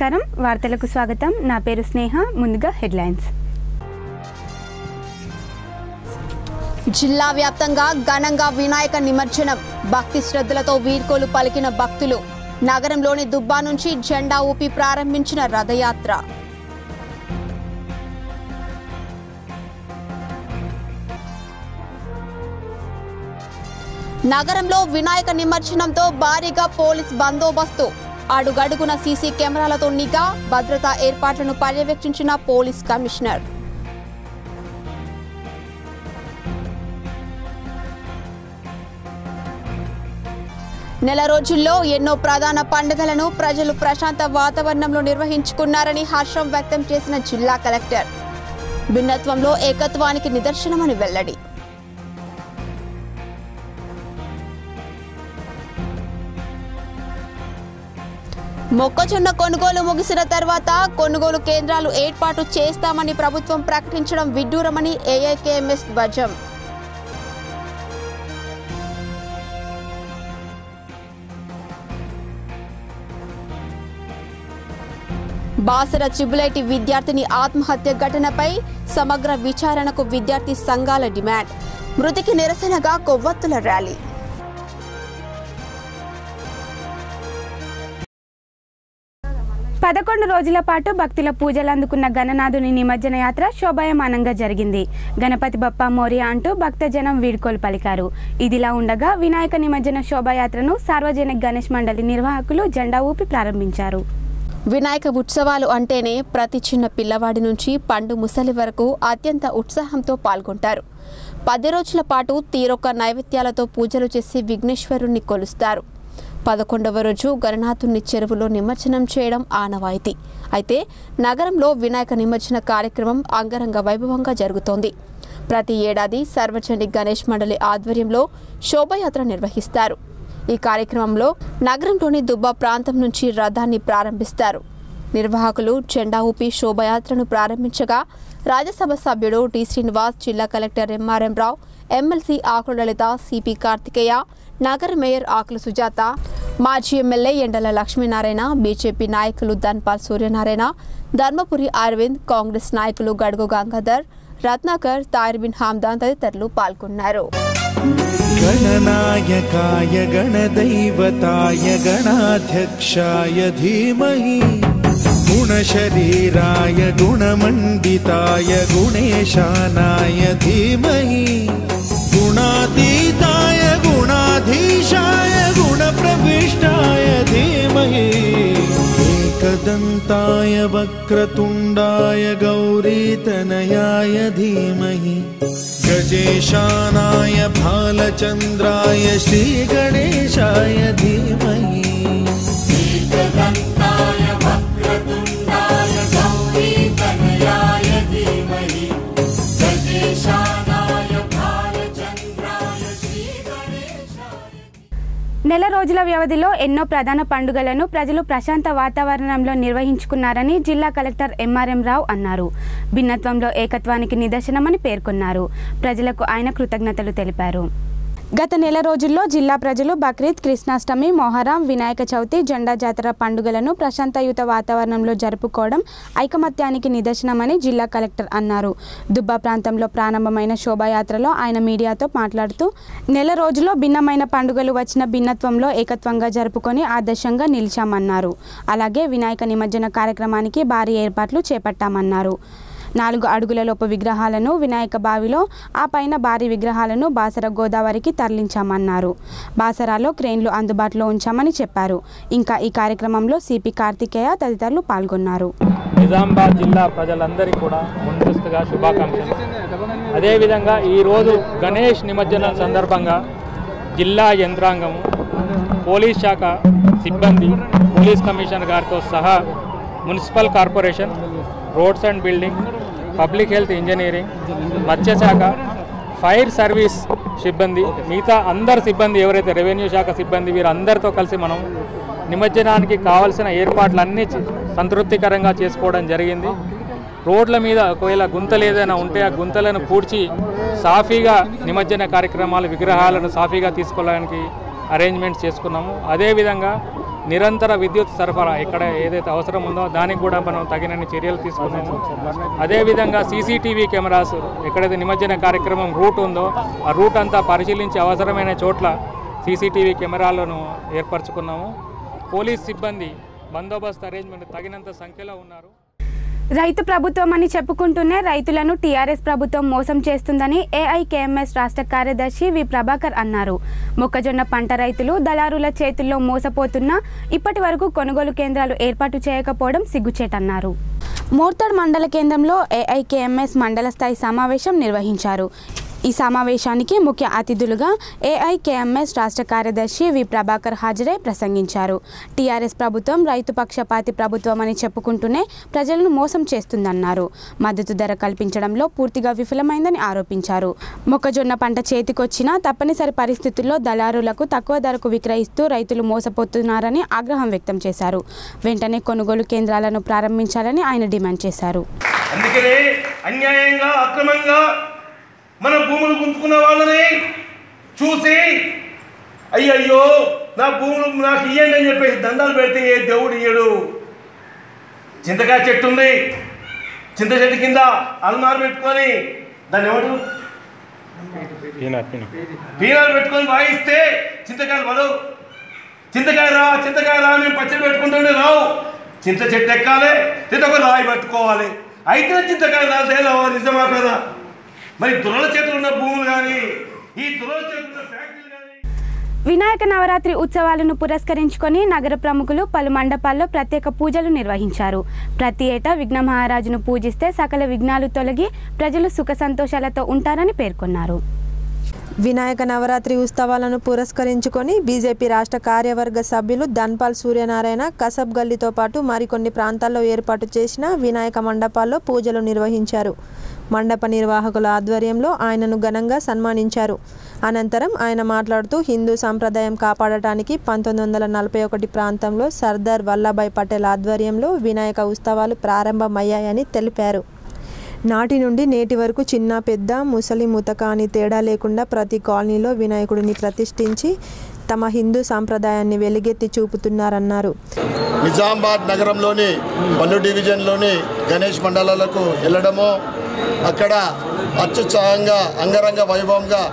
నమస్కారం వార్తలకు స్వాగతం నా పేరు స్నేహ ముందుగా హెడ్లైన్స్ జిల్లా వ్యాప్తంగా ఘనంగా వినాయక నిమజ్జనం భక్తి శ్రద్ధలతో వీడ్కోలు పలికిన భక్తులు నగరంలోని దుబ్బా నుంచి జెండా ఊపి ప్రారంభించిన రథయాత్ర నగరంలో వినాయక నిమజ్జనంతో భారీగా పోలీస్ బందోబస్తు అడుగడుగున సీసీ కెమెరాలతో నిఘా భద్రతా ఏర్పాట్లను పర్యవేక్షించిన పోలీస్ కమిషనర్ నెల రోజుల్లో ఎన్నో ప్రధాన పండుగలను ప్రజలు ప్రశాంత వాతావరణంలో నిర్వహించుకున్నారని హర్షం వ్యక్తం చేసిన జిల్లా కలెక్టర్ భిన్నత్వంలో ఏకత్వానికి నిదర్శనమని వెల్లడి మొక్కజొన్న కొనుగోలు ముగిసిన తర్వాత కొనుగోలు కేంద్రాలు ఏర్పాటు చేస్తామని ప్రభుత్వం ప్రకటించడం విడ్డూరమని ఏఐకేఎంఎస్ ధ్వజం బాసర ట్రిపుల్ విద్యార్థిని ఆత్మహత్య ఘటనపై సమగ్ర విచారణకు విద్యార్థి సంఘాల డిమాండ్ మృతికి నిరసనగా కొవ్వొత్తుల ర్యాలీ పదకొండు రోజుల పాటు భక్తుల పూజలు అందుకున్న గణనాథుని నిమజ్జన యాత్ర శోభాయమానంగా జరిగింది. గణపతి బప్పా మోరియా అంటూ భక్తజనం వీడ్కోలు పలికారు. ఇదిలా ఉండగా వినాయక నిమజ్జన శోభాయాత్రను సార్వజనిక గణేష్ మండలి నిర్వాహకులు జెండా ఊపి ప్రారంభించారు. వినాయక ఉత్సవాలు అంటేనే ప్రతి చిన్న పిల్లవాడి నుంచి పండు ముసలి వరకు అత్యంత ఉత్సాహంతో పాల్గొంటారు. 10 రోజుల పాటు తీరొక్క నైవేద్యాలతో పూజలు చేసి విఘ్నేశ్వరుణ్ణి కొలుస్తారు. 11వ రోజు గణనాథుని చెరువులో నిమజ్జనం చేయడం ఆనవాయితీ. అయితే నగరంలో వినాయక నిమజ్జన కార్యక్రమం అంగరంగ వైభవంగా జరుగుతోంది. ప్రతి ఏడాది సార్వజనిక గణేష్ మండలి ఆధ్వర్యంలో శోభయాత్ర నిర్వహిస్తారు. ఈ కార్యక్రమంలో నగరంలోని దుబ్బా ప్రాంతం నుంచి రథాన్ని ప్రారంభిస్తారు. నిర్వాహకులు జెండా ఊపి శోభయాత్రను ప్రారంభించగా రాజ్యసభ సభ్యుడు టి శ్రీనివాస్, జిల్లా కలెక్టర్ ఎంఆర్ఎం రావు, ఎమ్మెల్సీ ఆకుల లలిత, సిపి కార్తికేయ, నగర మేయర్ ఆకుల సుజాత, మాజీ ఎమ్మెల్యే ఎండల లక్ష్మీనారాయణ, బీజేపీ నాయకులు ధన్పాల్ సూర్యనారాయణ, ధర్మపురి అరవింద్, కాంగ్రెస్ నాయకులు గడుగు గంగాధర్, రత్నాకర్, తాయిర్బిన్ హామ్దాన్ తదితరులు పాల్గొన్నారు. गणनायकाय गणदैवताय गणाध्यक्षाय धीमहि गुणशरीराय गुणमण्डिताय गुणेशानाय धीमहि गुणातीताय गुणाधीशाय गुणप्रविष्टाय धीमहि एकदन्ताय वक्रतुण्डाय गौरीतनयाय धीमहि गजेशानाय भालचन्द्राय श्रीगणेशाय धीमहि एकदन्ताय वक्रतुण्डाय गौरीतनयाय धीमहि गजेशानाय भालचन्द्राय श्रीगणेशाय. నెల రోజుల వ్యవధిలో ఎన్నో ప్రధాన పండుగలను ప్రజలు ప్రశాంత వాతావరణంలో నిర్వహించుకున్నారని జిల్లా కలెక్టర్ ఎంఆర్ఎం రావు అన్నారు. భిన్నత్వంలో ఏకత్వానికి నిదర్శనమని పేర్కొన్నారు. ప్రజలకు ఆయన కృతజ్ఞతలు తెలిపారు. గత నెల రోజుల్లో జిల్లా ప్రజలు బక్రీద్, కృష్ణాష్టమి, మొహరం, వినాయక చవితి, జెండా జాతర పండుగలను ప్రశాంతయుత వాతావరణంలో జరుపుకోవడం ఐకమత్యానికి నిదర్శనమని జిల్లా కలెక్టర్ అన్నారు. దుబ్బా ప్రాంతంలో ప్రారంభమైన శోభాయాత్రలో ఆయన మీడియాతో మాట్లాడుతూ నెల రోజుల్లో భిన్నమైన పండుగలు వచ్చిన భిన్నత్వంలో ఏకత్వంగా జరుపుకొని ఆదర్శంగా నిలిచామన్నారు. అలాగే వినాయక నిమజ్జన కార్యక్రమానికి భారీ ఏర్పాట్లు చేపట్టామన్నారు. 4 అడుగుల లోపు విగ్రహాలను వినాయక బావిలో, ఆ పైన భారీ విగ్రహాలను బాసర గోదావరికి తరలించామన్నారు. బాసరాలో క్రేన్లు అందుబాటులో ఉంచామని చెప్పారు. ఇంకా ఈ కార్యక్రమంలో సిపి కార్తికేయ తదితరులు పాల్గొన్నారు. నిజామాబాద్ జిల్లా ప్రజలందరికీ కూడా ముందస్తుగా శుభాకాంక్షలు. అదేవిధంగా ఈరోజు గణేష్ నిమజ్జనం సందర్భంగా జిల్లా యంత్రాంగము, పోలీస్ శాఖ సిబ్బంది, పోలీస్ కమిషనర్ గారితో సహా municipal corporation, roads and building, public health engineering, మత్స్యశాఖ, ఫైర్ సర్వీస్ సిబ్బంది, మిగతా అందరు సిబ్బంది ఎవరైతే రెవెన్యూ శాఖ సిబ్బంది వీరందరితో కలిసి మనం నిమజ్జనానికి కావాల్సిన ఏర్పాట్లన్నీ సంతృప్తికరంగా చేసుకోవడం జరిగింది. రోడ్ల మీద ఒకవేళ గుంతలు ఏదైనా ఉంటే ఆ గుంతలను పూడ్చి సాఫీగా నిమజ్జన కార్యక్రమాలు విగ్రహాలను సాఫీగా తీసుకోవడానికి అరేంజ్మెంట్స్ చేసుకున్నాము. అదేవిధంగా నిరంతర విద్యుత్ సరఫరా ఎక్కడ ఏదైతే అవసరం ఉందో దానికి కూడా మనం తగినన్ని చర్యలు తీసుకున్నాము. అదేవిధంగా సీసీటీవీ కెమెరాస్ ఎక్కడైతే నిమజ్జన కార్యక్రమం రూట్ ఉందో ఆ రూట్ అంతా పరిశీలించి అవసరమైన చోట్ల సీసీటీవీ కెమెరాలను ఏర్పరచుకున్నాము. పోలీస్ సిబ్బంది బందోబస్తు అరేంజ్మెంట్ తగినంత సంఖ్యలో ఉన్నారు. రైతు ప్రభుత్వం అని చెప్పుకుంటూనే రైతులను టీఆర్ఎస్ ప్రభుత్వం మోసం చేస్తుందని ఏఐకేఎంఎస్ రాష్ట్ర కార్యదర్శి వి ప్రభాకర్ అన్నారు. మొక్కజొన్న పంట రైతులు దళారుల చేతుల్లో మోసపోతున్నా ఇప్పటి వరకు కొనుగోలు కేంద్రాలు ఏర్పాటు చేయకపోవడం సిగ్గుచేటన్నారు. మోర్తాడ్ మండల కేంద్రంలో ఏఐకేఎంఎస్ మండల స్థాయి సమావేశం నిర్వహించారు. ఈ సమావేశానికి ముఖ్య అతిథులుగా ఏఐకేఎంఎస్ రాష్ట్ర కార్యదర్శి వి ప్రభాకర్ హాజరై ప్రసంగించారు. టీఆర్ఎస్ ప్రభుత్వం రైతు పక్షపాతి ప్రభుత్వం అని చెప్పుకుంటూనే ప్రజలను మోసం చేస్తుందన్నారు. మద్దతు ధర కల్పించడంలో పూర్తిగా విఫలమైందని ఆరోపించారు. మొక్కజొన్న పంట చేతికొచ్చినా తప్పనిసరి పరిస్థితుల్లో దళారులకు తక్కువ ధరకు విక్రయిస్తూ రైతులు మోసపోతున్నారని ఆగ్రహం వ్యక్తం చేశారు. వెంటనే కొనుగోలు కేంద్రాలను ప్రారంభించాలని ఆయన డిమాండ్ చేశారు. అందుకనే అన్యాయంగా అక్రమంగా మన భూములు గుంజుకున్న వాళ్ళని చూసి అయ్యయ్యో నా భూములు నాకు ఇయ్యండి అని చెప్పేసి దండాలు పెడితే ఏ దేవుడు ఇయ్యడు. చింతకాయ చెట్టు ఉంది, చింత చెట్టు కింద అల్మార్ పెట్టుకొని దాన్ని ఎవరు పీనాలు పెట్టుకొని వాయిస్తే చింతకాయలు పడవు. చింతకాయ రా మేము పచ్చడి పెట్టుకుంటుండే రావు. చింత చెట్టు ఎక్కాలి, చింత ఒక రాయి పట్టుకోవాలి. అయితే చింతకాయ రాదేలా నిజమా కదా? మరి దురల చేతులు ఉన్న భూములు కానీ ఈ దురల చేతులు ఉన్న ఫ్యాక్టరీలు కానీ. వినాయక నవరాత్రి ఉత్సవాలను పురస్కరించుకొని నగర ప్రముఖులు పలు మండపాల్లో ప్రత్యేక పూజలు నిర్వహించారు. ప్రతి ఏటా విఘ్న మహారాజును పూజిస్తే సకల విఘ్నాలు తొలగి ప్రజలు సుఖ సంతోషాలతో ఉంటారని పేర్కొన్నారు. వినాయక నవరాత్రి ఉత్సవాలను పురస్కరించుకొని బీజేపీ రాష్ట్ర కార్యవర్గ సభ్యులు ధన్పాల్ సూర్యనారాయణ కసబ్ గల్లీతో పాటు మరికొన్ని ప్రాంతాల్లో ఏర్పాటు చేసిన వినాయక మండపాల్లో పూజలు నిర్వహించారు. మండప నిర్వాహకుల ఆధ్వర్యంలో ఆయనను ఘనంగా సన్మానించారు. అనంతరం ఆయన మాట్లాడుతూ హిందూ సంప్రదాయం కాపాడటానికి 1941 ప్రాంతంలో సర్దార్ వల్లభాయ్ పటేల్ ఆధ్వర్యంలో వినాయక ఉత్సవాలు ప్రారంభమయ్యాయని తెలిపారు. నాటి నుండి నేటి వరకు చిన్న పెద్ద ముసలి ముతక అని తేడా లేకుండా ప్రతి కాలనీలో వినాయకుడిని ప్రతిష్ఠించి తమ హిందూ సాంప్రదాయాన్ని వెలుగెత్తి చూపుతున్నారన్నారు. నిజామాబాద్ నగరంలోని పల్లు డివిజన్లోని గణేష్ మండలాలకు వెళ్ళడము, అక్కడ అత్యుత్సాహంగా అంగరంగ వైభవంగా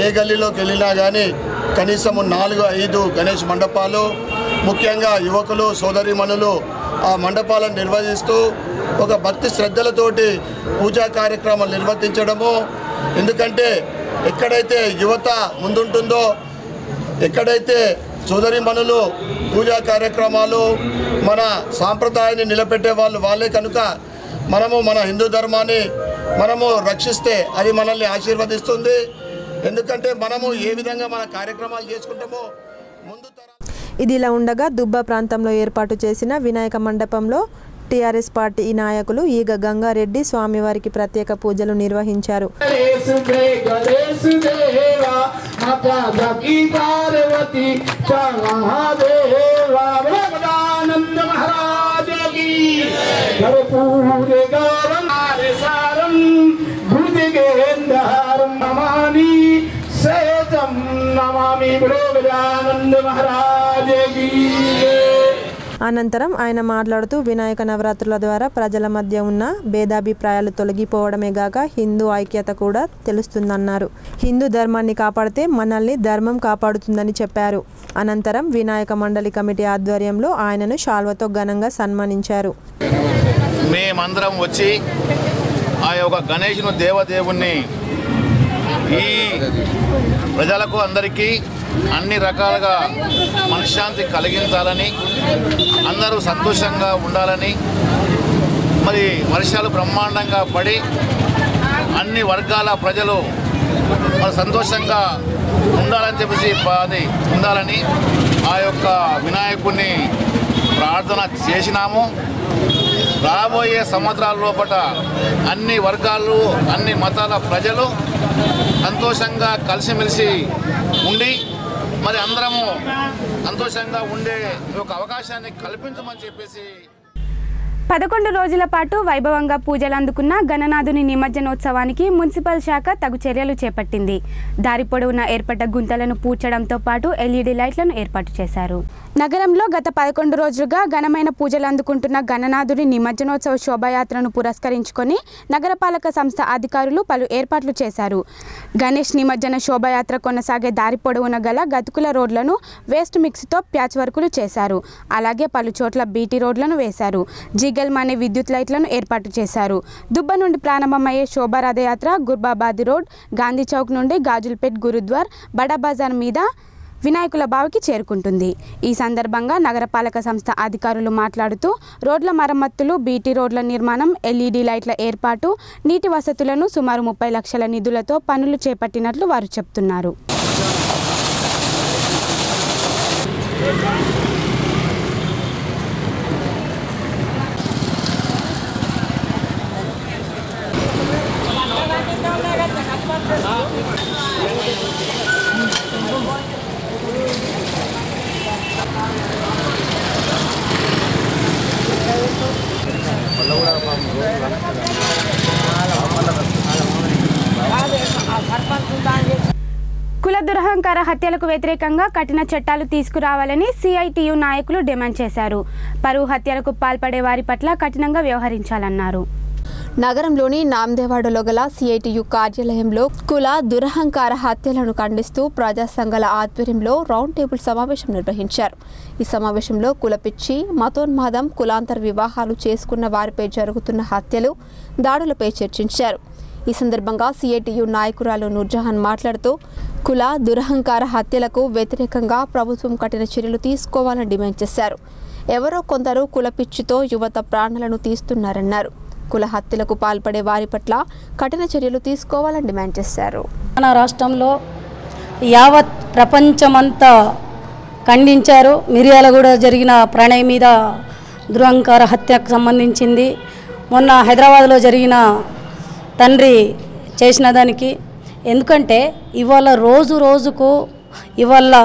ఏ గల్లీలోకి వెళ్ళినా కానీ కనీసం 4-5 గణేష్ మండపాలు, ముఖ్యంగా యువకులు సోదరీమణులు ఆ మండపాలను నిర్వహిస్తూ ఒక భక్తి శ్రద్ధలతోటి పూజా కార్యక్రమాలు నిర్వర్తించడము. ఎందుకంటే ఎక్కడైతే యువత ముందుంటుందో, ఎక్కడైతే సోదరీమణులు పూజా కార్యక్రమాలు మన సాంప్రదాయాన్ని నిలబెట్టే వాళ్ళే కనుక మనము మన హిందూ ధర్మాన్ని మనము రక్షిస్తే అది మనల్ని ఆశీర్వదిస్తుంది. ఎందుకంటే మనము ఏ విధంగా మన కార్యక్రమాలు చేసుకుంటామో ముందు ఇదిలా ఉండగా దుబ్బ ప్రాంతంలో ఏర్పాటు చేసిన వినాయక మండపంలో టీఆర్ఎస్ పార్టీ నాయకులు ఈగ గంగారెడ్డి స్వామివారికి ప్రత్యేక పూజలు నిర్వహించారు. అనంతరం ఆయన మాట్లాడుతూ వినాయక నవరాత్రుల ద్వారా ప్రజల మధ్య ఉన్న భేదాభిప్రాయాలు తొలగిపోవడమే గాక హిందూ ఐక్యత కూడా తెలుస్తుందన్నారు. హిందూ ధర్మాన్ని కాపాడితే మనల్ని ధర్మం కాపాడుతుందని చెప్పారు. అనంతరం వినాయక మండలి కమిటీ ఆధ్వర్యంలో ఆయనను శాల్వతో ఘనంగా సన్మానించారు. మేమందరం వచ్చి ఆ యొక్క గణేష్ను దేవదేవుణ్ణి ఈ ప్రజలకు అందరికీ అన్ని రకాలుగా మనశ్శాంతి కలిగించాలని, అందరూ సంతోషంగా ఉండాలని, మరి వర్షాలు బ్రహ్మాండంగా పడి అన్ని వర్గాల ప్రజలు మరి సంతోషంగా ఉండాలని చెప్పేసి అది ఉండాలని ఆ యొక్క వినాయకుడిని ప్రార్థన చేసినాము. రాబోయే సంవత్సరాల లోపల అన్ని వర్గాలు అన్ని మతాల ప్రజలు సంతోషంగా కలిసిమెలిసి ఉండి మరి అందరము సంతోషంగా ఉండే ఒక అవకాశాన్ని కల్పించమని చెప్పేసి 11 రోజుల పాటు వైభవంగా పూజలు అందుకున్న గణనాథుని నిమజ్జనోత్సవానికి మున్సిపల్ శాఖ తగు చర్యలు చేపట్టింది. దారి పొడవునా ఏర్పడ్డ గుంతలను పూడ్చడంతో పాటు LED లైట్లను ఏర్పాటు చేశారు. నగరంలో గత 11 రోజులుగా ఘనమైన పూజలు అందుకుంటున్న గణనాథుడి నిమజ్జనోత్సవ శోభాయాత్రను పురస్కరించుకొని నగరపాలక సంస్థ అధికారులు పలు ఏర్పాట్లు చేశారు. గణేష్ నిమజ్జన శోభాయాత్ర కొనసాగే దారి పొడవున గల గతుకుల రోడ్లను వేస్ట్ మిక్స్తో ప్యాచ్ వర్కులు చేశారు. అలాగే పలు చోట్ల బీటీ రోడ్లను వేశారు. జీగల్ మనే విద్యుత్ లైట్లను ఏర్పాటు చేశారు. దుబ్బ నుండి ప్రారంభమయ్యే శోభారథయాత్ర గుర్బాబాది రోడ్, గాంధీ చౌక్ నుండి గాజుల్పేట్ గురుద్వార్, బడా బజార్ మీద వినాయకుల బావికి చేరుకుంటుంది. ఈ సందర్భంగా నగరపాలక సంస్థ అధికారులు మాట్లాడుతూ రోడ్ల మరమ్మతులు, బీటీ రోడ్ల నిర్మాణం, ఎల్ఈడి లైట్ల ఏర్పాటు, నీటి వసతులను సుమారు 30 లక్షల నిధులతో పనులు చేపట్టినట్లు వారు చెప్తున్నారు. కుల దురహంకార హత్యలకు వ్యతిరేకంగా కఠిన చట్టాలు తీసుకురావాలని సిఐటియు నాయకులు డిమాండ్ చేశారు. పరువు హత్యలకు పాల్పడే వారి పట్ల కఠినంగా వ్యవహరించాలన్నారు. నగరంలోని నాందేవాడలో గల సిఐటియు కార్యాలయంలో కుల దురహంకార హత్యలను ఖండిస్తూ ప్రజా సంఘాల ఆధ్వర్యంలో రౌండ్ టేబుల్ సమావేశం నిర్వహించారు. ఈ సమావేశంలో కులపిచ్చి, మతోన్మాదం, కులాంతర వివాహాలు చేసుకున్న వారిపై జరుగుతున్న హత్యలు, దాడులపై చర్చించారు. ఈ సందర్భంగా సిఐటియు నాయకురాలు నూర్జహాన్ మాట్లాడుతూ కుల దురహంకార హత్యలకు వ్యతిరేకంగా ప్రభుత్వం కఠిన చర్యలు తీసుకోవాలని డిమాండ్ చేశారు. ఎవరో కొందరు కులపిచ్చితో యువత ప్రాణాలను తీస్తున్నారన్నారు. కుల హత్యలకు పాల్పడే వారి పట్ల కఠిన చర్యలు తీసుకోవాలని డిమాండ్ చేశారు. మన రాష్ట్రంలో యావత్ ప్రపంచమంతా ఖండించారు. మిర్యాలగూడ జరిగిన ప్రణయ్ మీద దురహంకార హత్యకు సంబంధించింది. మొన్న హైదరాబాద్లో జరిగిన తండ్రి చేసిన దానికి, ఎందుకంటే ఇవాళ రోజు రోజుకు ఇవాళ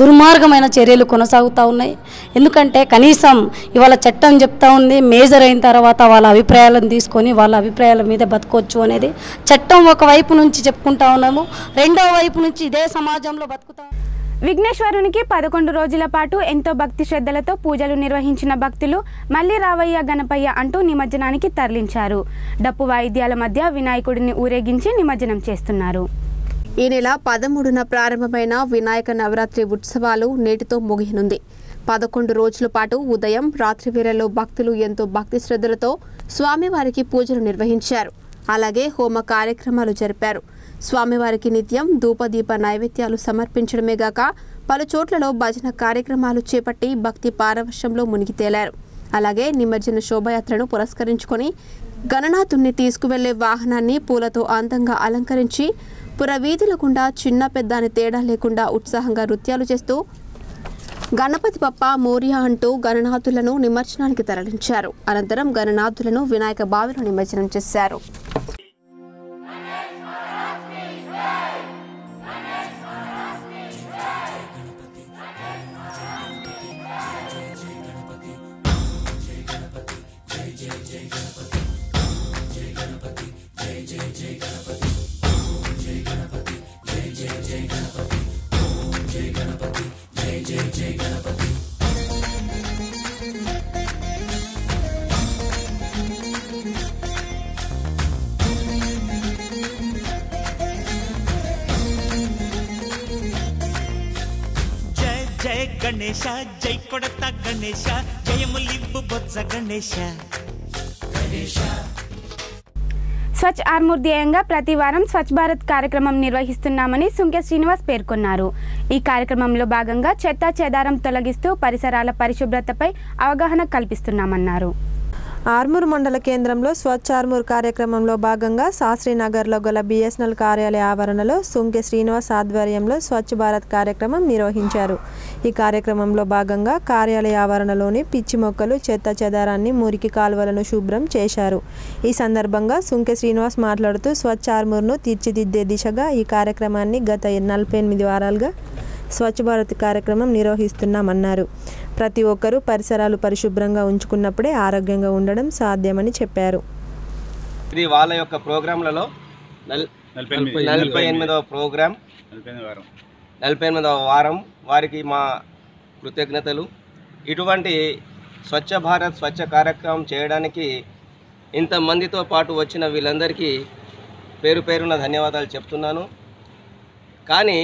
దుర్మార్గమైన చర్యలు కొనసాగుతూ ఉన్నాయి. ఎందుకంటే కనీసం ఇవాళ చట్టం చెప్తా ఉంది, మేజర్ అయిన తర్వాత వాళ్ళ అభిప్రాయాలను తీసుకొని వాళ్ళ అభిప్రాయాల మీద బతకొచ్చు అనేది చట్టం ఒకవైపు నుంచి చెప్పుకుంటా ఉన్నాము, రెండో వైపు నుంచి ఇదే సమాజంలో బతుకుతాం. విఘ్నేశ్వరునికి 11 రోజుల పాటు ఎంతో భక్తి శ్రద్ధలతో పూజలు నిర్వహించిన భక్తులు మళ్ళీ రావయ్య గణపయ్య అంటూ నిమజ్జనానికి తరలించారు. డప్పు వాయిద్యాల మధ్య వినాయకుడిని ఊరేగించి నిమజ్జనం చేస్తున్నారు. ఈ నెల 13న ప్రారంభమైన వినాయక నవరాత్రి ఉత్సవాలు నేటితో ముగియనుంది. 11 రోజుల పాటు ఉదయం, రాత్రి వేళల్లో భక్తులు ఎంతో భక్తి శ్రద్ధలతో స్వామివారికి పూజలు నిర్వహించారు. అలాగే హోమ కార్యక్రమాలు జరిపారు. స్వామివారికి నిత్యం ధూపదీప నైవేద్యాలు సమర్పించడమే గాక పలు చోట్లలో భజన కార్యక్రమాలు చేపట్టి భక్తి పారవశ్యంలో మునిగి తేలారు. అలాగే నిమజ్జన శోభయాత్రను పురస్కరించుకొని గణనాథుణ్ణి తీసుకువెళ్లే వాహనాన్ని పూలతో అందంగా అలంకరించి పురవీధుల గుండా చిన్న పెద్ద అని తేడా లేకుండా ఉత్సాహంగా నృత్యాలు చేస్తూ గణపతి బప్ప మోరియా అంటూ గణనాథులను నిమజ్జనానికి తరలించారు. అనంతరం గణనాథులను వినాయక బావిలో నిమజ్జనం చేశారు. జయ గణేశ, జై కొడత గణేశ, జయములివ్వు బొజ్జ గణేశ. స్వచ్ఛ ఆర్మూర్ ధ్యేయంగా ప్రతి వారం స్వచ్ఛ భారత్ కార్యక్రమం నిర్వహిస్తున్నామని సుంకె శ్రీనివాస్ పేర్కొన్నారు. ఈ కార్యక్రమంలో భాగంగా చెత్త చెదారం తొలగిస్తూ పరిసరాల పరిశుభ్రతపై అవగాహన కల్పిస్తున్నామన్నారు. ఆర్మూర్ మండల కేంద్రంలో స్వచ్ఛ ఆర్మూర్ కార్యక్రమంలో భాగంగా శాస్త్రీనగర్లో గల బిఎస్ఎన్ఎల్ కార్యాలయ ఆవరణలో సుంకె శ్రీనివాస్ ఆధ్వర్యంలో స్వచ్ఛ భారత్ కార్యక్రమం నిర్వహించారు. ఈ కార్యక్రమంలో భాగంగా కార్యాలయ ఆవరణలోని పిచ్చి మొక్కలు, చెత్త చెదారాన్ని, మురికి కాలువలను శుభ్రం చేశారు. ఈ సందర్భంగా సుంకె శ్రీనివాస్ మాట్లాడుతూ స్వచ్ఛ ఆర్మూర్ను తీర్చిదిద్దే దిశగా ఈ కార్యక్రమాన్ని గత 48 వారాలుగా స్వచ్ఛ భారత్ కార్యక్రమం నిర్వహిస్తున్నామన్నారు. ప్రతి ఒక్కరూ పరిసరాలు పరిశుభ్రంగా ఉంచుకున్నప్పుడే ఆరోగ్యంగా ఉండడం సాధ్యమని చెప్పారు. ఇది వాళ్ళ యొక్క ప్రోగ్రాంలలో 48వ ప్రోగ్రాం, 48వ వారం. వారికి మా కృతజ్ఞతలు. ఇటువంటి స్వచ్ఛ భారత్ స్వచ్ఛ కార్యక్రమం చేయడానికి ఇంతమందితో పాటు వచ్చిన వీళ్ళందరికీ పేరు పేరున ధన్యవాదాలు చెప్తున్నాను. కానీ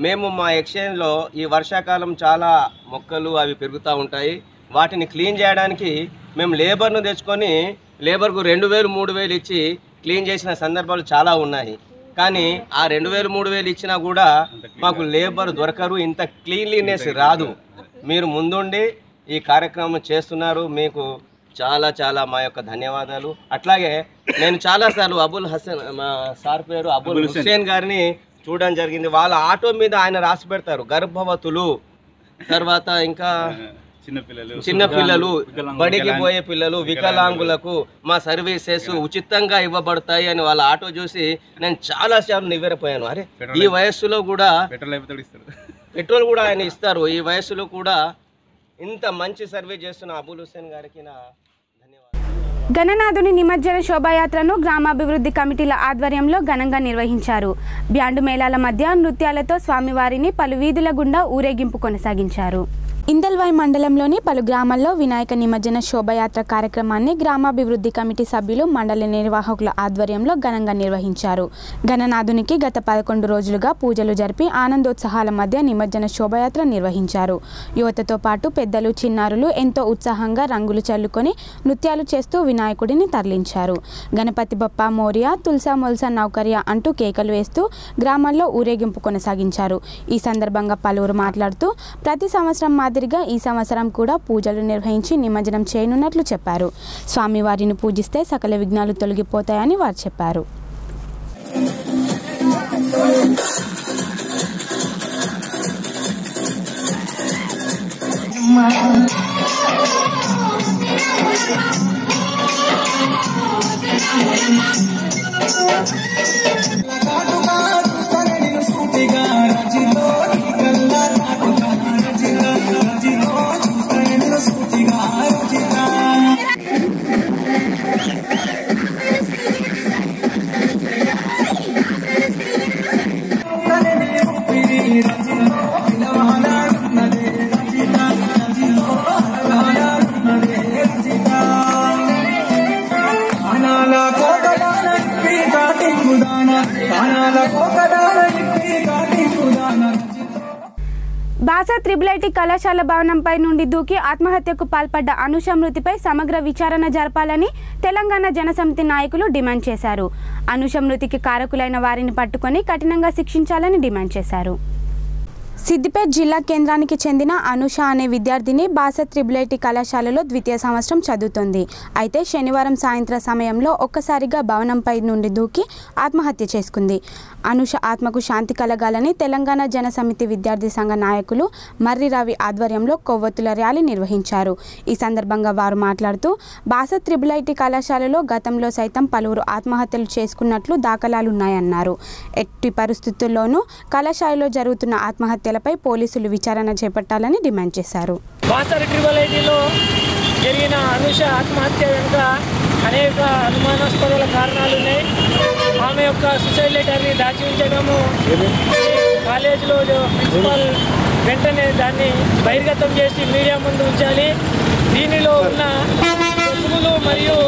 మేము మా ఎక్స్చేంజ్లో ఈ వర్షాకాలం చాలా మొక్కలు అవి పెరుగుతూ ఉంటాయి. వాటిని క్లీన్ చేయడానికి మేము లేబర్ను తెచ్చుకొని లేబర్కు 2000 3000 ఇచ్చి క్లీన్ చేసిన సందర్భాలు చాలా ఉన్నాయి. కానీ ఆ 2000 3000 ఇచ్చినా కూడా మాకు లేబర్ దొరకరు, ఇంత క్లీన్లీనెస్ రాదు. మీరు ముందుండి ఈ కార్యక్రమం చేస్తున్నారు, మీకు చాలా చాలా మా యొక్క ధన్యవాదాలు. అట్లాగే నేను చాలాసార్లు మా సార్ పేరు అబుల్ హుస్సేన్ గారిని చూడడం జరిగింది. వాళ్ళ ఆటో మీద ఆయన రాసి పెడతారు గర్భవతులు, తర్వాత ఇంకా చిన్నపిల్లలు, బడికి పోయే పిల్లలు, వికలాంగులకు మా సర్వీసెస్ ఉచితంగా ఇవ్వబడతాయి అని వాళ్ళ ఆటో చూసి నేను చాలాసార్లు నివ్వెరపోయాను. అరే ఈ వయస్సులో కూడా పెట్రోల్ కూడా ఆయన ఇస్తారు, ఈ వయస్సులో కూడా ఇంత మంచి సర్వీస్ చేస్తున్న అబుల్ హుస్సేన్ గారికి నా ధన్యవాదాలు. గణనాథుని నిమజ్జన శోభాయాత్రను గ్రామాభివృద్ధి కమిటీల ఆధ్వర్యంలో ఘనంగా నిర్వహించారు. బ్యాండు మేళాల మధ్య నృత్యాలతో స్వామివారిని పలు వీధుల గుండా ఊరేగింపు కొనసాగించారు. ఇందల్వాయి మండలంలోని పలు గ్రామాల్లో వినాయక నిమజ్జన శోభాయాత్ర కార్యక్రమాన్ని గ్రామాభివృద్ధి కమిటీ సభ్యులు, మండల నిర్వాహకుల ఆధ్వర్యంలో ఘనంగా నిర్వహించారు. గణనాథునికి గత 11 రోజులుగా పూజలు జరిపి ఆనందోత్సాహాల మధ్య నిమజ్జన శోభాయాత్ర నిర్వహించారు. యువతతో పాటు పెద్దలు, చిన్నారులు ఎంతో ఉత్సాహంగా రంగులు చల్లుకొని నృత్యాలు చేస్తూ వినాయకుడిని తరలించారు. గణపతి బప్పా మోరియా, తుల్సా మొల్సా నౌకర్య అంటూ కేకలు వేస్తూ గ్రామాల్లో ఊరేగింపు కొనసాగించారు. ఈ సందర్భంగా పలువురు మాట్లాడుతూ ప్రతి సంవత్సరం ఈ సంవత్సరం కూడా పూజలు నిర్వహించి నిమజ్జనం చేయనున్నట్లు చెప్పారు. స్వామివారిని పూజిస్తే సకల విఘ్నాలు తొలగిపోతాయని వారు చెప్పారు. బాసా త్రిబుల్ ఐటీ కళాశాల భవనంపై నుండి దూకి ఆత్మహత్యకు పాల్పడ్డ అనూష మృతిపై సమగ్ర విచారణ జరపాలని తెలంగాణ జనసమితి నాయకులు డిమాండ్ చేశారు. అనూష మృతికి కారకులైన వారిని పట్టుకొని కఠినంగా శిక్షించాలని డిమాండ్ చేశారు. సిద్దిపేట జిల్లా కేంద్రానికి చెందిన అనూష అనే విద్యార్థిని బాసా త్రిబుల్ ఐటీ కళాశాలలో ద్వితీయ సంవత్సరం చదువుతోంది. అయితే శనివారం సాయంత్రం సమయంలో ఒక్కసారిగా భవనంపై నుండి దూకి ఆత్మహత్య చేసుకుంది. అనూష ఆత్మకు శాంతి కలగాలని తెలంగాణ జనసమితి విద్యార్థి సంఘ నాయకులు మర్రి రవి ఆధ్వర్యంలో కొవ్వొత్తుల ర్యాలీ నిర్వహించారు. ఈ సందర్భంగా వారు మాట్లాడుతూ బాసా త్రిబుల్ ఐటీ కళాశాలలో గతంలో సైతం పలువురు ఆత్మహత్యలు చేసుకున్నట్లు దాఖలాలున్నాయన్నారు. ఎట్టి పరిస్థితుల్లోనూ కళాశాలలో జరుగుతున్న ఆత్మహత్యలపై పోలీసులు విచారణ చేపట్టాలని డిమాండ్ చేశారు. బాసా త్రిబుల్ ఐటీలో జరిగిన అనూష ఆత్మహత్య వెనుక అనేక అనుమానాస్పదాల కారణాలు ఉన్నాయి. ఆమె యొక్క సూసైడ్ లెటర్ని దాచి ఉంచడము, కాలేజీలో ప్రిన్సిపాల్ వెంటనే దాన్ని బహిర్గతం చేసి మీడియా ముందు ఉంచాలి. దీనిలో ఉన్న రుసుములు మరియు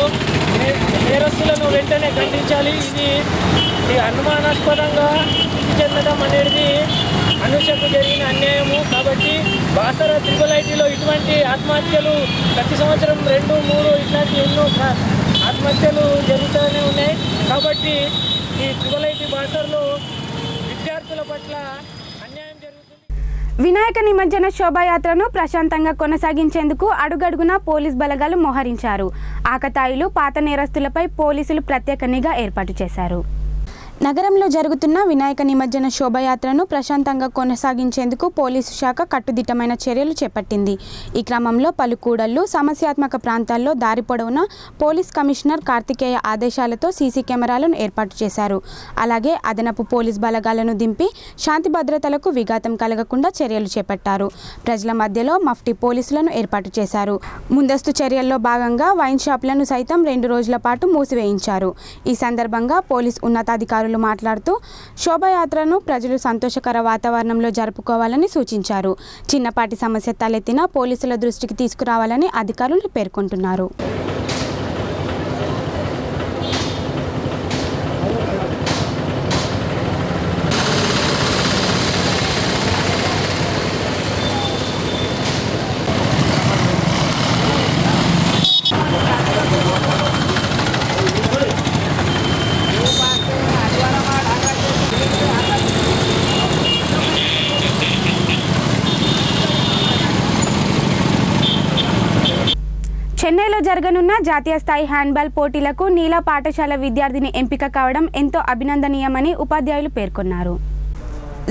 నేరస్తులను వెంటనే ఖండించాలి. ఇది అనుమానాస్పదంగా చెందడం అనేది అనూషకు జరిగిన అన్యాయము. కాబట్టి బాసా త్రిబుల్ ఐటీలో ఇటువంటి ఆత్మహత్యలు ప్రతి సంవత్సరం 2, 3 ఇట్లాంటి ఎన్నో ఆత్మహత్యలు జరుగుతూనే ఉన్నాయి. కాబట్టి ఈ త్రిబుల్ ఐటీ బాసాలో విద్యార్థుల పట్ల అన్యాయం జరుగుతుంది. వినాయక నిమజ్జన శోభాయాత్రను ప్రశాంతంగా కొనసాగించేందుకు అడుగడుగునా పోలీస్ బలగాలు మోహరించారు. ఆకతాయిలు, పాత నేరస్తులపై పోలీసులు ప్రత్యేక నిఘా ఏర్పాటు చేశారు. నగరంలో జరుగుతున్న వినాయక నిమజ్జన శోభాయాత్రను ప్రశాంతంగా కొనసాగించేందుకు పోలీసు శాఖ కట్టుదిట్టమైన చర్యలు చేపట్టింది. ఈ క్రమంలో పలు కూడళ్లు, సమస్యాత్మక ప్రాంతాల్లో దారి పొడవునా పోలీస్ కమిషనర్ కార్తికేయ ఆదేశాలతో సీసీ కెమెరాలను ఏర్పాటు చేశారు. అలాగే అదనపు పోలీస్ బలగాలను దింపి శాంతి భద్రతలకు విఘాతం కలగకుండా చర్యలు చేపట్టారు. ప్రజల మధ్యలో మఫ్టీ పోలీసులను ఏర్పాటు చేశారు. ముందస్తు చర్యల్లో భాగంగా వైన్ షాపులను సైతం 2 రోజుల పాటు మూసివేయించారు. ఈ సందర్భంగా పోలీస్ ఉన్నతాధికారులు అధికారులు మాట్లాడుతూ శోభయాత్రను ప్రజలు సంతోషకర వాతావరణంలో జరుపుకోవాలని సూచించారు. చిన్నపాటి సమస్య తలెత్తినా పోలీసుల దృష్టికి తీసుకురావాలని అధికారులు పేర్కొంటున్నారు. చెన్నైలో జరగనున్న జాతీయ స్థాయి హ్యాండ్బాల్ పోటీలకు నీలా పాఠశాల విద్యార్థిని ఎంపిక కావడం ఎంతో అభినందనీయమని ఉపాధ్యాయులు పేర్కొన్నారు.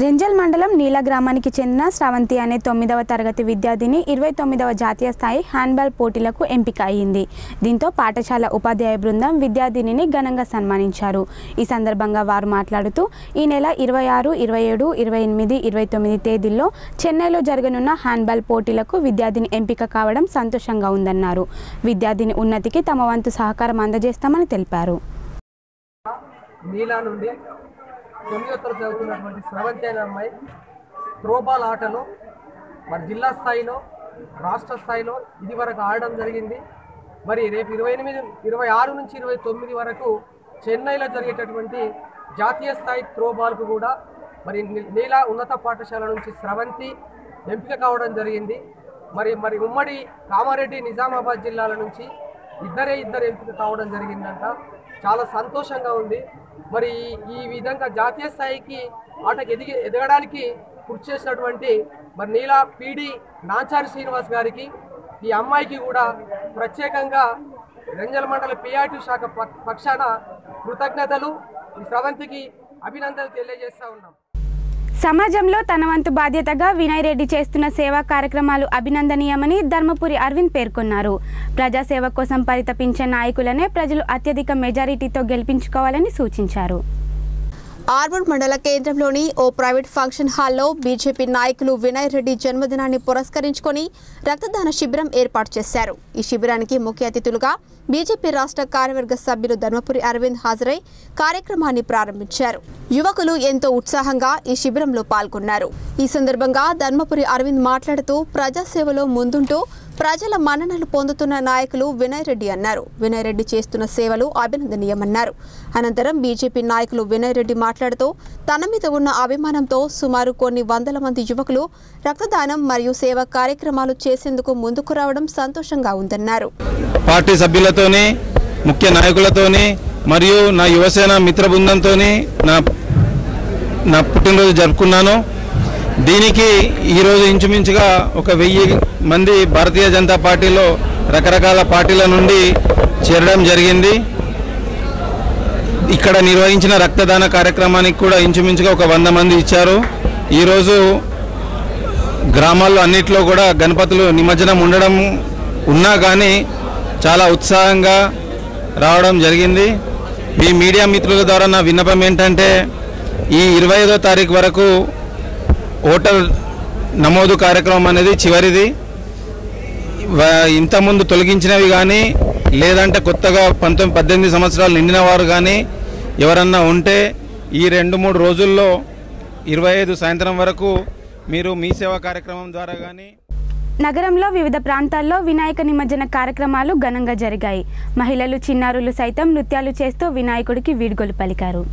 రెంజల్ మండలం నీలా గ్రామానికి చెందిన శ్రవంతి అనే 9వ తరగతి విద్యార్థిని 29వ జాతీయ స్థాయి హ్యాండ్బాల్ పోటీలకు ఎంపిక అయ్యింది. దీంతో పాఠశాల ఉపాధ్యాయ బృందం విద్యార్థినిని ఘనంగా సన్మానించారు. ఈ సందర్భంగా వారు మాట్లాడుతూ ఈ నెల 26, 27, 28, 29 తేదీల్లో చెన్నైలో జరగనున్న హ్యాండ్బాల్ పోటీలకు విద్యార్థిని ఎంపిక కావడం సంతోషంగా ఉందన్నారు. విద్యార్థిని ఉన్నతికి తమ వంతు సహకారం అందజేస్తామని తెలిపారు. నీలా నుండి 9వ తరగతి చదువుతున్నటువంటి శ్రవంతి అనే అమ్మాయి త్రోబాల్ ఆటలో మరి జిల్లా స్థాయిలో రాష్ట్ర స్థాయిలో ఇది వరకు ఆడడం జరిగింది. మరి రేపు 26 నుంచి 29 వరకు చెన్నైలో జరిగేటటువంటి జాతీయ స్థాయి త్రోబాల్కు కూడా మరి నీలా ఉన్నత పాఠశాల నుంచి శ్రవంతి ఎంపిక కావడం జరిగింది. మరి ఉమ్మడి కామారెడ్డి నిజామాబాద్ జిల్లాల నుంచి ఇద్దరు ఎంపిక కావడం జరిగిందంట. చాలా సంతోషంగా ఉంది. మరి ఈ విధంగా జాతీయ స్థాయికి ఆటకు ఎదగడానికి కృషి చేసినటువంటి మరి నీలా పీడి నాంచారి శ్రీనివాస్ గారికి ఈ అమ్మాయికి కూడా ప్రత్యేకంగా రెంజల్ మండల పిఆర్టీ శాఖ పక్షాన కృతజ్ఞతలు, ఈ శ్రవంతికి అభినందనలు తెలియజేస్తూ ఉన్నాం. సమాజంలో తన వంతు బాధ్యతగా వినయ్ రెడ్డి చేస్తున్న సేవా కార్యక్రమాలు అభినందనీయమని ధర్మపురి అరవింద్ పేర్కొన్నారు. ప్రజాసేవ కోసం పరితపించే నాయకులనే ప్రజలు అత్యధిక మెజారిటీతో గెలిపించుకోవాలని సూచించారు. ఆర్మూర్ మండల కేంద్రంలోని ఓ ప్రైవేట్ ఫంక్షన్ హాల్లో బీజేపీ నాయకులు వినయ్ రెడ్డి జన్మదినాన్ని పురస్కరించుకొని రక్తదాన శిబిరం ఏర్పాటు చేశారు. ఈ శిబిరానికి ముఖ్య అతిథులుగా బీజేపీ రాష్ట్ర కార్యవర్గ సభ్యులు ధర్మపురి అరవింద్ హాజరై కార్యక్రమాన్ని ప్రారంభించారు. యువకులు ఎంతో ఉత్సాహంగా ఈ శిబిరంలో పాల్గొన్నారు. ఈ సందర్భంగా ధర్మపురి అరవింద్ మాట్లాడుతూ ప్రజాసేవలో ముందుంటూ ప్రజల మన్ననలు పొందుతున్న నాయకులు వినయ్ రెడ్డి అన్నారు. వినయ్ రెడ్డి చేస్తున్న సేవలు అభినందనీయమన్నారు. అనంతరం బీజేపీ నాయకులు వినయ్ రెడ్డి మాట్లాడుతూ తన మీద ఉన్న అభిమానంతో సుమారు కొన్ని వందల మంది యువకులు రక్తదానం మరియు సేవా కార్యక్రమాలు చేసేందుకు ముందుకు రావడం సంతోషంగా ఉందన్నారు. పార్టీ సభ్యులతోని, ముఖ్య నాయకులతోని మరియు నా యువసేన మిత్ర బృందంతోని నా పుట్టినరోజు జరుపుకున్నాను. దీనికి ఈరోజు ఇంచుమించుగా 1000 మంది భారతీయ జనతా పార్టీలో రకరకాల పార్టీల నుండి చేరడం జరిగింది. ఇక్కడ నిర్వహించిన రక్తదాన కార్యక్రమానికి కూడా ఇంచుమించుగా 100 మంది ఇచ్చారు. ఈరోజు గ్రామాల్లో అన్నిట్లో కూడా గణపతులు నిమజ్జనం ఉన్నా కానీ చాలా ఉత్సాహంగా రావడం జరిగింది. మీ మీడియా మిత్రుల ద్వారా నా విన్నపం ఏంటంటే ఈ 25వ తారీఖు వరకు ఓటర్ నమోదు కార్యక్రమం అనేది చివరిది. ఇంతకుముందు తొలగించినవి కానీ లేదంటే కొత్తగా 18 సంవత్సరాలు నిండిన వారు కానీ ఎవరన్నా ఉంటే ఈ 2-3 రోజుల్లో 25 సాయంత్రం వరకు మీరు మీ సేవా కార్యక్రమం ద్వారా కానీ. నగరంలో వివిధ ప్రాంతాల్లో వినాయక నిమజ్జన కార్యక్రమాలు ఘనంగా జరిగాయి. మహిళలు, చిన్నారులు సైతం నృత్యాలు చేస్తూ వినాయకుడికి వీడ్కోలు పలికారు.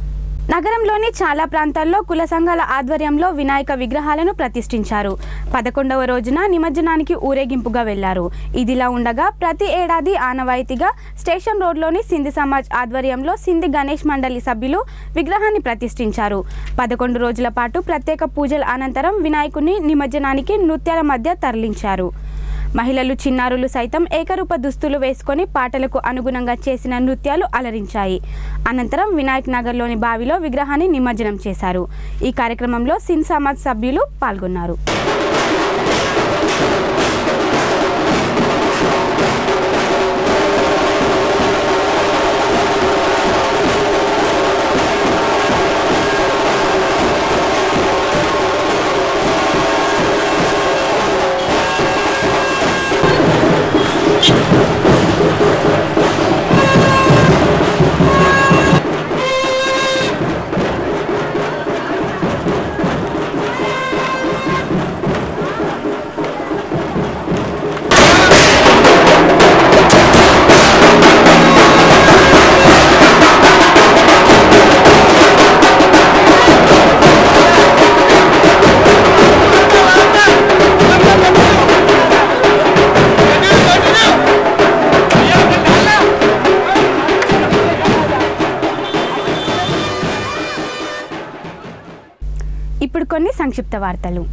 నగరంలోని చాలా ప్రాంతాల్లో కుల సంఘాల ఆధ్వర్యంలో వినాయక విగ్రహాలను ప్రతిష్ఠించారు. 11వ రోజున నిమజ్జనానికి ఊరేగింపుగా వెళ్లారు. ఇదిలా ఉండగా ప్రతి ఏడాది ఆనవాయితీగా స్టేషన్ రోడ్లోని సింధి సమాజ్ ఆధ్వర్యంలో సింధి గణేష్ మండలి సభ్యులు విగ్రహాన్ని ప్రతిష్ఠించారు. 11 రోజుల పాటు ప్రత్యేక పూజల అనంతరం వినాయకుడిని నిమజ్జనానికి నృత్యాల మధ్య తరలించారు. మహిళలు, చిన్నారులు సైతం ఏకరూప దుస్తులు వేసుకొని పాటలకు అనుగుణంగా చేసిన నృత్యాలు అలరించాయి. అనంతరం వినాయక్ నగర్లోని బావిలో విగ్రహాన్ని నిమజ్జనం చేశారు. ఈ కార్యక్రమంలో సింధ్ సమాజ్ సభ్యులు పాల్గొన్నారు. ఇప్పుడు కొన్ని సంక్షిప్త వార్తలు.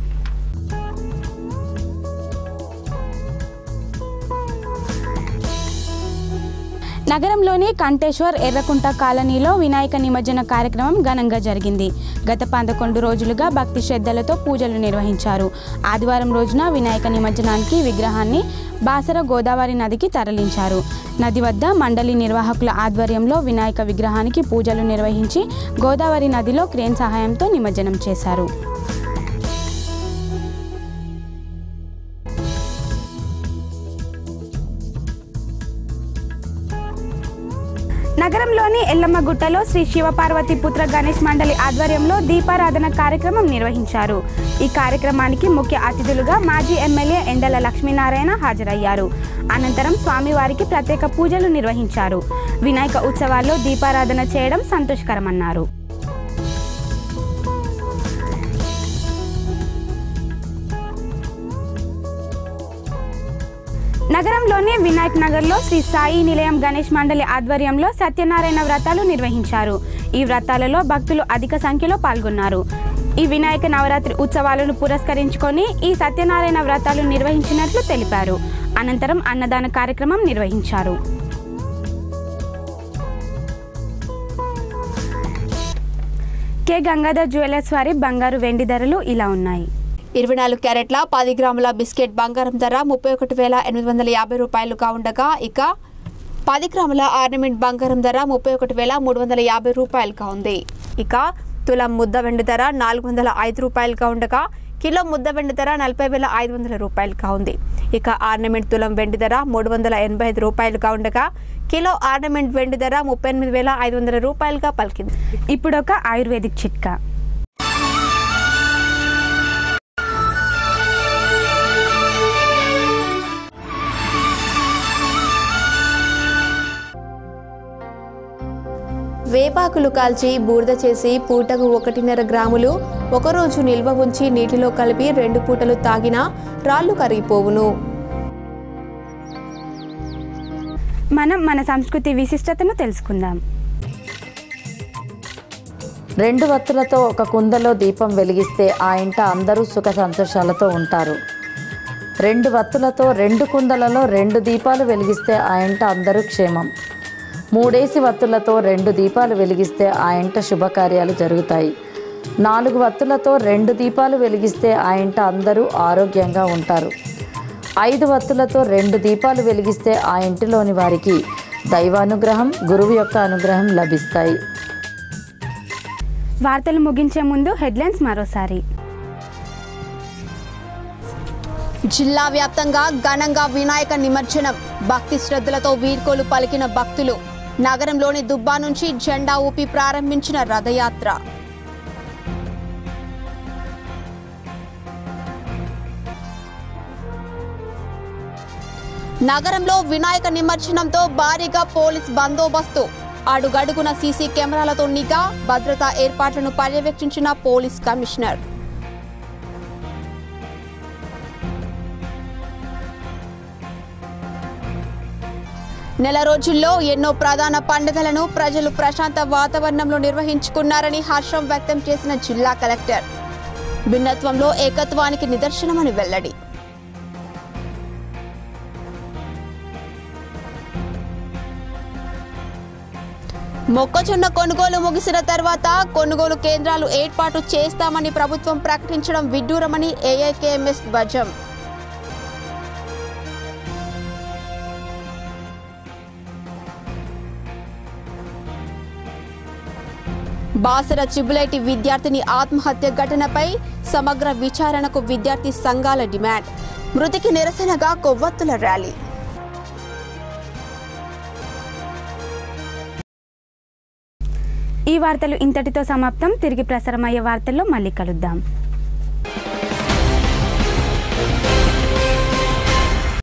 నగరంలోని కంటేశ్వర్ ఎర్రకుంట కాలనీలో వినాయక నిమజ్జన కార్యక్రమం ఘనంగా జరిగింది. గత 11 రోజులుగా భక్తి శ్రద్ధలతో పూజలు నిర్వహించారు. ఆదివారం రోజున వినాయక నిమజ్జనానికి విగ్రహాన్ని బాసర గోదావరి నదికి తరలించారు. నది వద్ద మండలి నిర్వాహకుల ఆధ్వర్యంలో వినాయక విగ్రహానికి పూజలు నిర్వహించి గోదావరి నదిలో క్రేన్ సహాయంతో నిమజ్జనం చేశారు. నగరంలోని ఎల్లమ్మగుట్టలో శ్రీ శివపార్వతి పుత్ర గణేష్ మండలి ఆధ్వర్యంలో దీపారాధన కార్యక్రమం నిర్వహించారు. ఈ కార్యక్రమానికి ముఖ్య అతిథులుగా మాజీ ఎమ్మెల్యే ఎండల లక్ష్మీనారాయణ హాజరయ్యారు. అనంతరం స్వామివారికి ప్రత్యేక పూజలు నిర్వహించారు. వినాయక ఉత్సవాల్లో దీపారాధన చేయడం సంతోషకరమన్నారు. నగరంలోని వినాయక్ నగర్లో శ్రీ సాయి నిలయం గణేష్ మండలి ఆధ్వర్యంలో సత్యనారాయణ వ్రతాలు నిర్వహించారు. ఈ వ్రతాలలో భక్తులు అధిక సంఖ్యలో పాల్గొన్నారు. ఈ వినాయక నవరాత్రి ఉత్సవాలను పురస్కరించుకొని ఈ సత్యనారాయణ వ్రతాలు నిర్వహించినట్లు తెలిపారు. అనంతరం అన్నదాన కార్యక్రమం నిర్వహించారు. కె గంగాధర్ జ్యువెలర్స్ వారి బంగారు వెండి ధరలు ఇలా ఉన్నాయి. 24 క్యారెట్ల 10 గ్రాముల బిస్కెట్ బంగారం ధర 31,850 రూపాయలుగా ఉండగా, ఇక 10 గ్రాముల ఆర్నమెంట్ బంగారం ధర 31,350 రూపాయలుగా ఉంది. ఇక తులం ముద్ద వెండి ధర 405 రూపాయలుగా ఉండగా, కిలో ముద్ద వెండి ధర 40,500 రూపాయలుగా ఉంది. ఇక ఆర్నమెంట్ తులం వెండి ధర 385 రూపాయలుగా ఉండగా, కిలో ఆర్నమెంట్ వెండి ధర 38,500 రూపాయలుగా పలికింది. ఇప్పుడు ఒక ఆయుర్వేదిక్ చిట్కా. వేపాకులు కాల్చి బూడిద చేసి పూటకు 1.5 గ్రాములు ఒకరోజు నిల్వ ఉంచి నీటిలో కలిపి 2 పూటలు తాగినా రాళ్ళు కరిగిపోవును. మనం మన సంస్కృతి విశిష్టతను తెలుసుకుందాం. 2 వత్తులతో ఒక కుందలో దీపం వెలిగిస్తే ఆ ఇంట అందరూ సుఖ సంతోషాలతో ఉంటారు. 2 వత్తులతో 2 కుందలలో 2 దీపాలు వెలిగిస్తే ఆ ఇంట అందరూ క్షేమం. 3 వత్తులతో 2 దీపాలు వెలిగిస్తే ఆ ఇంట శుభకార్యాలు జరుగుతాయి. 4 వత్తులతో 2 దీపాలు వెలిగిస్తే ఆ ఇంట అందరూ ఆరోగ్యంగా ఉంటారు. 5 వత్తులతో 2 దీపాలు వెలిగిస్తే ఆ ఇంటిలోని వారికి దైవానుగ్రహం, గురువు యొక్క అనుగ్రహం లభిస్తాయి. వార్తలు ముగించే ముందు హెడ్లైన్స్ మరోసారి. జిల్లా వ్యాప్తంగా ఘనంగా వినాయక నిమజ్జనం, భక్తి శ్రద్ధలతో వీడ్కోలు పలికిన భక్తులు. నగరంలోని దుబ్బా నుంచి జెండా ఊపి ప్రారంభించిన రథయాత్ర. నగరంలో వినాయక నిమజ్జనంతో భారీగా పోలీస్ బందోబస్తు. అడుగడుగున సీసీ కెమెరాలతో నిఘా, భద్రతా ఏర్పాట్లను పర్యవేక్షించిన పోలీస్ కమిషనర్. నెల రోజుల్లో ఎన్నో ప్రధాన పండుగలను ప్రజలు ప్రశాంత వాతావరణంలో నిర్వహించుకున్నారని హర్షం వ్యక్తం చేసిన జిల్లా కలెక్టర్. భిన్నత్వంలో ఏకత్వానికి నిదర్శనమని వెల్లడి. మొక్కజొన్న కొనుగోలు ముగిసిన తర్వాత కొనుగోలు కేంద్రాలు ఏర్పాటు చేస్తామని ప్రభుత్వం ప్రకటించడం విడ్డూరమని ఏఐకేఎంఎస్ ధ్వజం. బాసర ట్రిబుల్-ఐటీ విద్యార్థిని ఆత్మహత్య ఘటనపై సమగ్ర విచారణకు విద్యార్థి సంఘాల డిమాండ్. మృతికి నిరసనగా కొవ్వొత్తుల ర్యాలీ. ఈ వార్తలు ఇంతటితో సమాప్తం. తిరిగి ప్రసారమయ్యే వార్తల్లో మళ్ళీ కలుద్దాం.